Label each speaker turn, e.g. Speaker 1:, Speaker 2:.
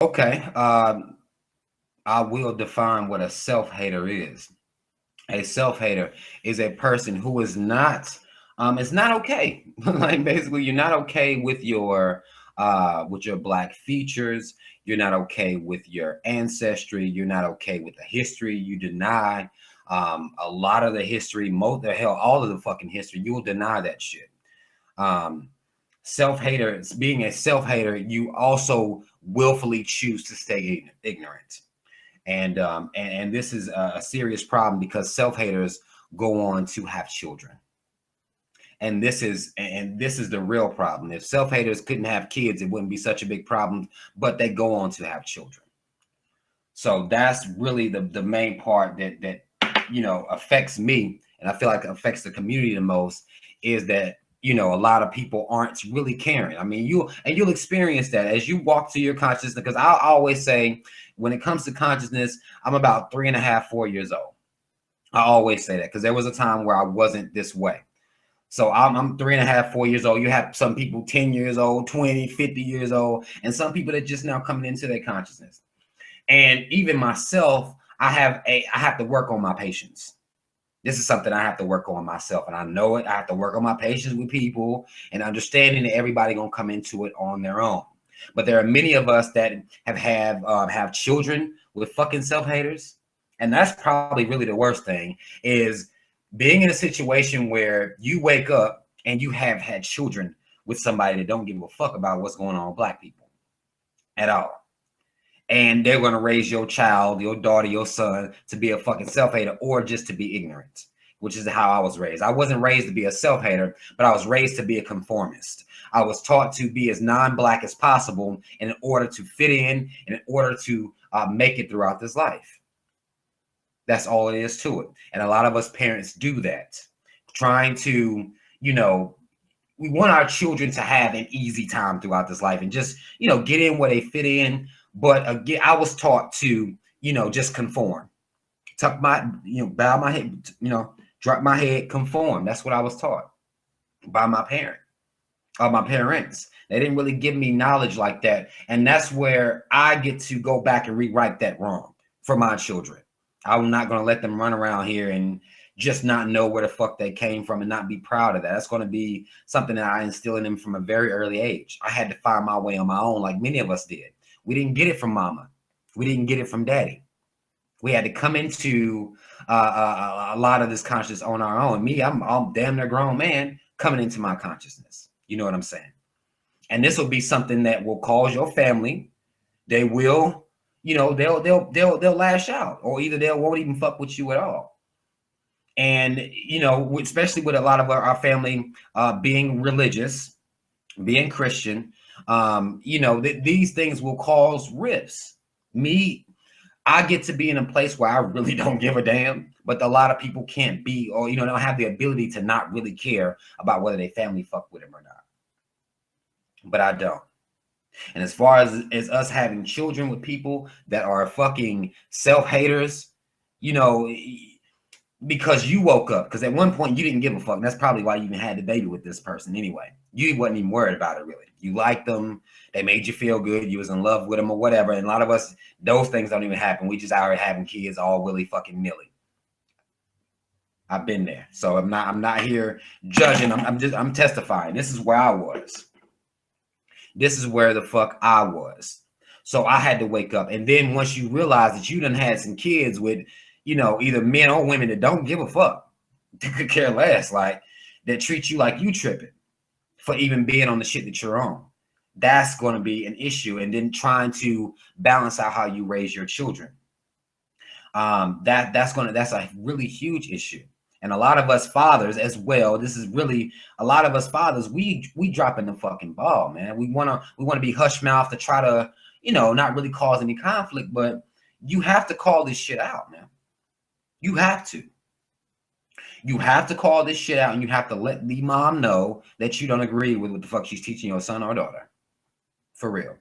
Speaker 1: Okay, I will define what a self-hater is. A self-hater is a person who is not, it's not okay. Like basically, you're not okay with your black features. You're not okay with your ancestry. You're not okay with the history. You deny a lot of the history, most the hell, all of the fucking history. You will deny that shit. Um, Self-hater, being a self-hater, you also willfully choose to stay ignorant. And this is a serious problem because self-haters go on to have children. And this is the real problem. If self-haters couldn't have kids, it wouldn't be such a big problem, but they go on to have children. So that's really the main part that affects me, and I feel like it affects the community the most, is that a lot of people aren't really caring. I mean, you'll experience that as you walk to your consciousness, because I always say when it comes to consciousness, I'm about 3.5, 4 years old. I always say that because there was a time where I wasn't this way. So I'm 3.5, 4 years old. You have some people 10 years old, 20, 50 years old, and some people that just now coming into their consciousness. And even myself, I have to work on my patience. This is something I have to work on myself, and I know it. I have to work on my patience with people and understanding that everybody gonna come into it on their own. But there are many of us that have children with fucking self-haters, and that's probably really the worst thing, is being in a situation where you wake up and you have had children with somebody that don't give a fuck about what's going on with black people at all. And they're going to raise your child, your daughter, your son to be a fucking self-hater or just to be ignorant, which is how I was raised. I wasn't raised to be a self-hater, but I was raised to be a conformist. I was taught to be as non-black as possible in order to fit in and in order to make it throughout this life. That's all it is to it. And a lot of us parents do that, trying to, we want our children to have an easy time throughout this life and just, get in where they fit in. But again, I was taught to, just conform, tuck my, bow my head, drop my head, conform. That's what I was taught by my parents. They didn't really give me knowledge like that. And that's where I get to go back and rewrite that wrong for my children. I'm not going to let them run around here and just not know where the fuck they came from and not be proud of that. That's going to be something that I instill in them from a very early age. I had to find my way on my own, like many of us did. We didn't get it from mama. We didn't get it from daddy. We had to come into a lot of this consciousness on our own. Me, I'm damn near grown man coming into my consciousness. You know what I'm saying? And this will be something that will cause your family. They will, they'll lash out, or either they won't even fuck with you at all. And especially with a lot of our family being religious, being Christian, these things will cause rifts. I get to be in a place where I really don't give a damn, but a lot of people can't be, or don't have the ability to not really care about whether their family fuck with them or not. But I don't. And as far as us having children with people that are fucking self-haters, because you woke up, because at one point you didn't give a fuck. And that's probably why you even had the baby with this person anyway. You wasn't even worried about it really. You liked them. They made you feel good. You was in love with them or whatever. And a lot of us, those things don't even happen. We just out here having kids all willy fucking nilly. I've been there. So I'm not here judging. I'm testifying. This is where I was. This is where the fuck I was. So I had to wake up. And then once you realize that you done had some kids with, either men or women that don't give a fuck, they could care less, like that treat you like you tripping for even being on the shit that you're on. That's going to be an issue. And then trying to balance out how you raise your children. That's a really huge issue. And a lot of us fathers as well, this is really a lot of us fathers, we dropping the fucking ball, man. We want to be hush mouth to try to, not really cause any conflict, but you have to call this shit out, man. You have to. You have to call this shit out, and you have to let the mom know that you don't agree with what the fuck she's teaching your son or daughter. For real.